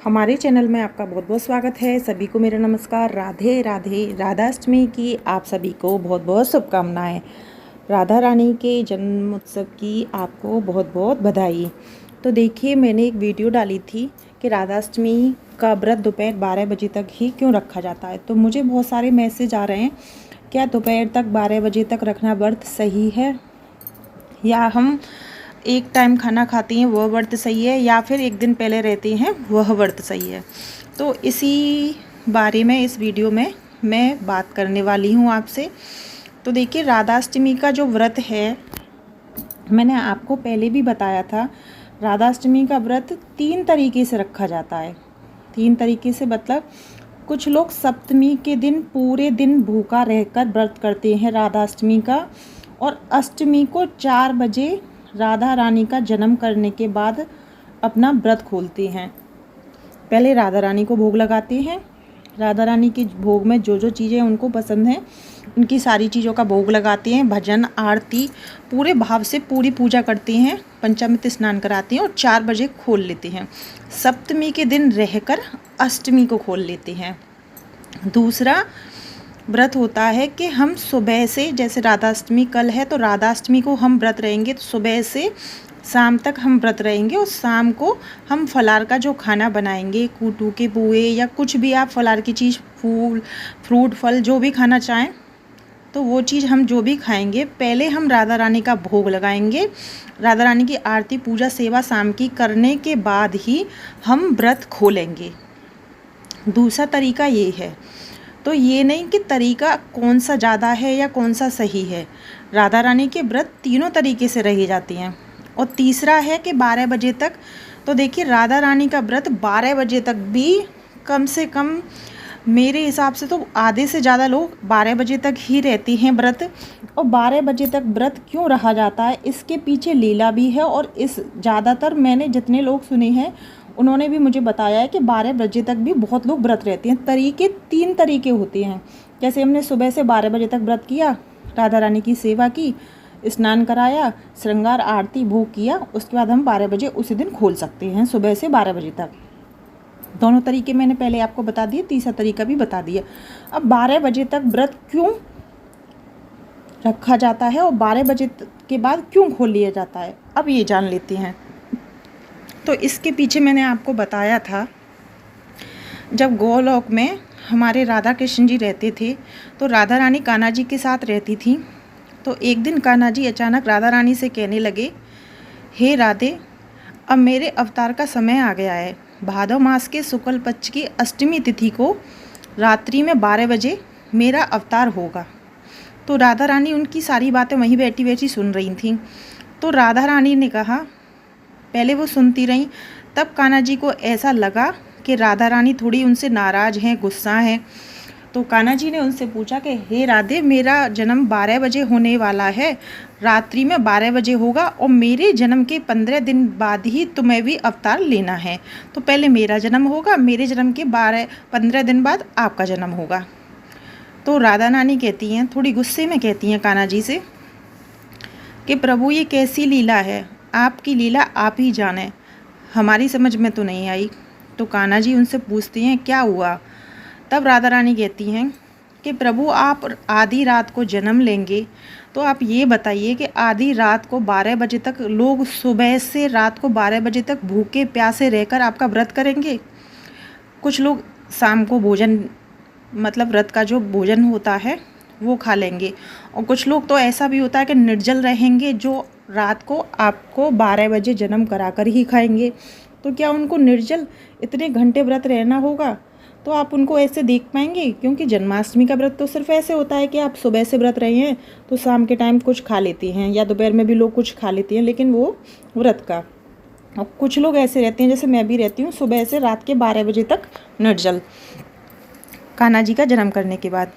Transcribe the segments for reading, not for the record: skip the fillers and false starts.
हमारे चैनल में आपका बहुत बहुत स्वागत है। सभी को मेरा नमस्कार। राधे राधे। राधाष्टमी की आप सभी को बहुत बहुत शुभकामनाएं। राधा रानी के जन्म उत्सव की आपको बहुत बहुत बधाई। तो देखिए, मैंने एक वीडियो डाली थी कि राधाष्टमी का व्रत दोपहर 12 बजे तक ही क्यों रखा जाता है। तो मुझे बहुत सारे मैसेज आ रहे हैं, क्या दोपहर तक 12 बजे तक रखना व्रत सही है, या हम एक टाइम खाना खाती हैं वह व्रत सही है, या फिर एक दिन पहले रहती हैं वह व्रत सही है। तो इसी बारे में इस वीडियो में मैं बात करने वाली हूँ आपसे। तो देखिए, राधाष्टमी का जो व्रत है, मैंने आपको पहले भी बताया था, राधाष्टमी का व्रत 3 तरीके से रखा जाता है। 3 तरीके से मतलब कुछ लोग सप्तमी के दिन पूरे दिन भूखा रहकर व्रत करते हैं राधाष्टमी का, और अष्टमी को 4 बजे राधा रानी का जन्म करने के बाद अपना व्रत खोलते हैं। पहले राधा रानी को भोग लगाते हैं। राधा रानी के भोग में जो जो चीज़ें उनको पसंद हैं उनकी सारी चीज़ों का भोग लगाते हैं। भजन आरती पूरे भाव से पूरी पूजा करते हैं। पंचामृत स्नान कराते हैं और 4 बजे खोल लेते हैं। सप्तमी के दिन रहकर अष्टमी को खोल लेते हैं। दूसरा व्रत होता है कि हम सुबह से, जैसे राधाष्टमी कल है तो राधाष्टमी को हम व्रत रहेंगे, तो सुबह से शाम तक हम व्रत रहेंगे और शाम को हम फलार का जो खाना बनाएंगे, कूटू के पुए या कुछ भी आप फलार की चीज़, फूल फ्रूट फल जो भी खाना चाहें, तो वो चीज़ हम जो भी खाएंगे, पहले हम राधा रानी का भोग लगाएंगे। राधा रानी की आरती पूजा सेवा शाम की करने के बाद ही हम व्रत खोलेंगे। दूसरा तरीका ये है। तो ये नहीं कि तरीका कौन सा ज़्यादा है या कौन सा सही है। राधा रानी के व्रत तीनों तरीके से रही जाती हैं। और तीसरा है कि 12 बजे तक। तो देखिए, राधा रानी का व्रत 12 बजे तक भी कम से कम मेरे हिसाब से तो आधे से ज़्यादा लोग 12 बजे तक ही रहती हैं व्रत। और 12 बजे तक व्रत क्यों रहा जाता है, इसके पीछे लीला भी है। और इस ज़्यादातर मैंने जितने लोग सुने हैं उन्होंने भी मुझे बताया है कि 12 बजे तक भी बहुत लोग व्रत रहते हैं। तरीके 3 तरीके होते हैं। जैसे हमने सुबह से 12 बजे तक व्रत किया, राधा रानी की सेवा की, स्नान कराया, श्रृंगार आरती भोग किया, उसके बाद हम 12 बजे उसी दिन खोल सकते हैं, सुबह से 12 बजे तक। दोनों तरीके मैंने पहले आपको बता दिए, तीसरा तरीका भी बता दिया। अब 12 बजे तक व्रत क्यों रखा जाता है और 12 बजे के बाद क्यों खोल लिया जाता है, अब ये जान लेते हैं। तो इसके पीछे मैंने आपको बताया था, जब गोलोक में हमारे राधा कृष्ण जी रहते थे तो राधा रानी कान्हा जी के साथ रहती थी। तो एक दिन कान्हा जी अचानक राधा रानी से कहने लगे, हे राधे, अब मेरे अवतार का समय आ गया है। भादव मास के शुक्ल पक्ष की अष्टमी तिथि को रात्रि में 12 बजे मेरा अवतार होगा। तो राधा रानी उनकी सारी बातें वहीं बैठी बैठी सुन रही थीं। तो राधा रानी ने कहा, पहले वो सुनती रहीं, तब कान्हा जी को ऐसा लगा कि राधा रानी थोड़ी उनसे नाराज़ हैं, गुस्सा हैं। तो कान्हा जी ने उनसे पूछा कि हे राधे, मेरा जन्म 12 बजे होने वाला है, रात्रि में 12 बजे होगा, और मेरे जन्म के 15 दिन बाद ही तुम्हें भी अवतार लेना है। तो पहले मेरा जन्म होगा, मेरे जन्म के 15 दिन बाद आपका जन्म होगा। तो राधा रानी कहती हैं, थोड़ी गुस्से में कहती हैं कान्हा जी से कि प्रभु, ये कैसी लीला है, आपकी लीला आप ही जाने, हमारी समझ में तो नहीं आई। तो कान्हा जी उनसे पूछती हैं, क्या हुआ। तब राधा रानी कहती हैं कि प्रभु, आप आधी रात को जन्म लेंगे, तो आप ये बताइए कि आधी रात को 12 बजे तक लोग सुबह से रात को 12 बजे तक भूखे प्यासे रहकर आपका व्रत करेंगे। कुछ लोग शाम को भोजन, मतलब व्रत का जो भोजन होता है वो खा लेंगे, और कुछ लोग तो ऐसा भी होता है कि निर्जल रहेंगे, जो रात को आपको 12 बजे जन्म कराकर ही खाएंगे। तो क्या उनको निर्जल इतने घंटे व्रत रहना होगा? तो आप उनको ऐसे देख पाएंगे? क्योंकि जन्माष्टमी का व्रत तो सिर्फ ऐसे होता है कि आप सुबह से व्रत रहे हैं तो शाम के टाइम कुछ खा लेते हैं, या दोपहर में भी लोग कुछ खा लेते हैं, लेकिन वो व्रत का। और कुछ लोग ऐसे रहते हैं, जैसे मैं भी रहती हूँ, सुबह से रात के 12 बजे तक निर्जल, कान्हा जी का जन्म करने के बाद।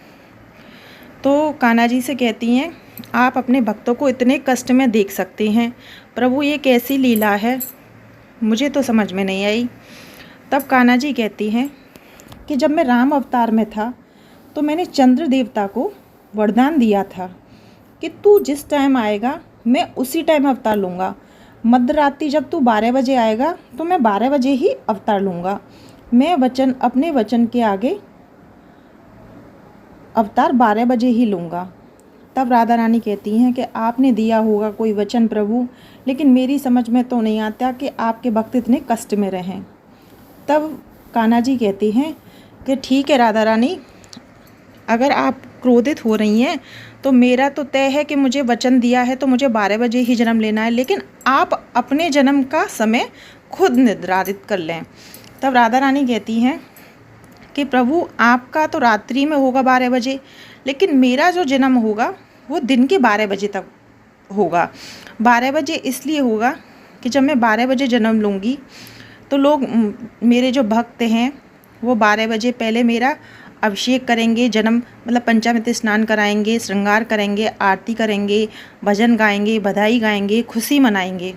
तो कान्हा जी से कहती हैं, आप अपने भक्तों को इतने कष्ट में देख सकते हैं, प्रभु ये कैसी लीला है, मुझे तो समझ में नहीं आई। तब कान्हा जी कहती हैं कि जब मैं राम अवतार में था तो मैंने चंद्र देवता को वरदान दिया था कि तू जिस टाइम आएगा मैं उसी टाइम अवतार लूँगा। मध्य रात्रि जब तू 12 बजे आएगा तो मैं 12 बजे ही अवतार लूँगा। मैं अपने वचन के आगे अवतार 12 बजे ही लूँगा। तब राधा रानी कहती हैं कि आपने दिया होगा कोई वचन प्रभु, लेकिन मेरी समझ में तो नहीं आता कि आपके भक्त इतने कष्ट में रहें। तब कान्हा जी कहते हैं कि ठीक है राधा रानी, अगर आप क्रोधित हो रही हैं तो मेरा तो तय है कि मुझे वचन दिया है तो मुझे 12 बजे ही जन्म लेना है, लेकिन आप अपने जन्म का समय खुद निर्धारित कर लें। तब राधा रानी कहती हैं कि प्रभु आपका तो रात्रि में होगा 12 बजे, लेकिन मेरा जो जन्म होगा वो दिन के 12 बजे तक होगा। 12 बजे इसलिए होगा कि जब मैं 12 बजे जन्म लूँगी तो लोग, मेरे जो भक्त हैं वो 12 बजे पहले मेरा अभिषेक करेंगे, जन्म मतलब पंचामृत स्नान कराएंगे, श्रृंगार करेंगे, आरती करेंगे, भजन गाएंगे, बधाई गाएंगे, खुशी मनाएंगे,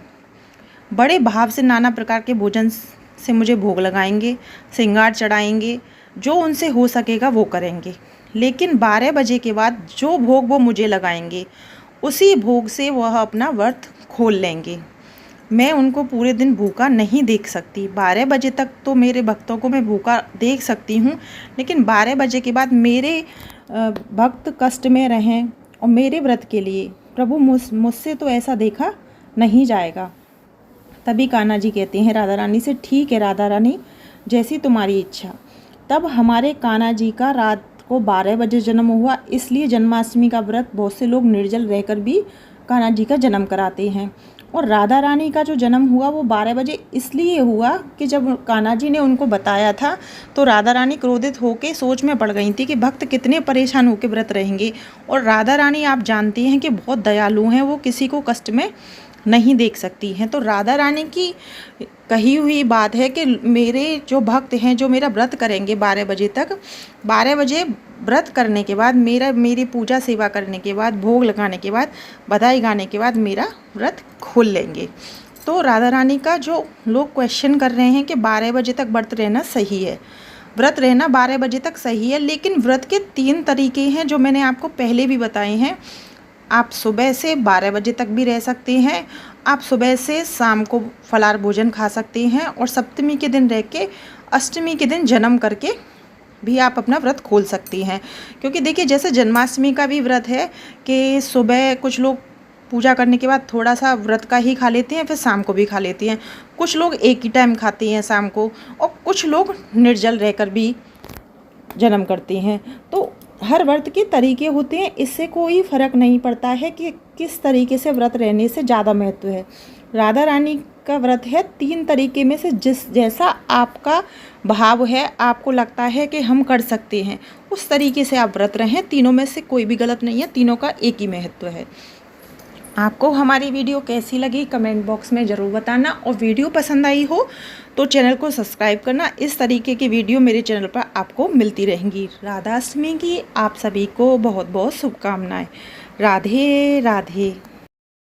बड़े भाव से नाना प्रकार के भोजन से मुझे भोग लगाएंगे, श्रृंगार चढ़ाएंगे, जो उनसे हो सकेगा वो करेंगे। लेकिन 12 बजे के बाद जो भोग वो मुझे लगाएंगे उसी भोग से वह अपना व्रत खोल लेंगे। मैं उनको पूरे दिन भूखा नहीं देख सकती। 12 बजे तक तो मेरे भक्तों को मैं भूखा देख सकती हूँ, लेकिन 12 बजे के बाद मेरे भक्त कष्ट में रहें और मेरे व्रत के लिए प्रभु मुझसे तो ऐसा देखा नहीं जाएगा। तभी कान्हा जी कहते हैं राधा रानी से, ठीक है राधा रानी, जैसी तुम्हारी इच्छा। तब हमारे कान्हा जी का रात को 12 बजे जन्म हुआ, इसलिए जन्माष्टमी का व्रत बहुत से लोग निर्जल रहकर भी कान्हा जी का जन्म कराते हैं। और राधा रानी का जो जन्म हुआ वो 12 बजे इसलिए हुआ कि जब कान्हा जी ने उनको बताया था तो राधा रानी क्रोधित होकर सोच में पड़ गई थी कि भक्त कितने परेशान होकर व्रत रहेंगे। और राधा रानी आप जानती हैं कि बहुत दयालु हैं, वो किसी को कष्ट में नहीं देख सकती हैं। तो राधा रानी की कही हुई बात है कि मेरे जो भक्त हैं जो मेरा व्रत करेंगे 12 बजे तक, 12 बजे व्रत करने के बाद मेरी पूजा सेवा करने के बाद, भोग लगाने के बाद, बधाई गाने के बाद मेरा व्रत खोल लेंगे। तो राधा रानी का जो लोग क्वेश्चन कर रहे हैं कि 12 बजे तक व्रत रहना सही है, व्रत रहना 12 बजे तक सही है, लेकिन व्रत के 3 तरीके हैं जो मैंने आपको पहले भी बताए हैं। आप सुबह से 12 बजे तक भी रह सकते हैं, आप सुबह से शाम को फलाहार भोजन खा सकते हैं, और सप्तमी के दिन रह के अष्टमी के दिन जन्म करके भी आप अपना व्रत खोल सकती हैं। क्योंकि देखिए, जैसे जन्माष्टमी का भी व्रत है कि सुबह कुछ लोग पूजा करने के बाद थोड़ा सा व्रत का ही खा लेते हैं, फिर शाम को भी खा लेते हैं, कुछ लोग एक ही टाइम खाते हैं शाम को, और कुछ लोग निर्जल रहकर भी जन्म करते हैं। तो हर व्रत के तरीके होते हैं, इससे कोई फ़र्क नहीं पड़ता है कि किस तरीके से व्रत रहने से ज़्यादा महत्व है। राधा रानी का व्रत है 3 तरीके में से जैसा आपका भाव है, आपको लगता है कि हम कर सकते हैं, उस तरीके से आप व्रत रहें। तीनों में से कोई भी गलत नहीं है, तीनों का एक ही महत्व है। आपको हमारी वीडियो कैसी लगी कमेंट बॉक्स में ज़रूर बताना, और वीडियो पसंद आई हो तो चैनल को सब्सक्राइब करना। इस तरीके की वीडियो मेरे चैनल पर आपको मिलती रहेंगी। राधाष्टमी की आप सभी को बहुत बहुत शुभकामनाएं। राधे राधे।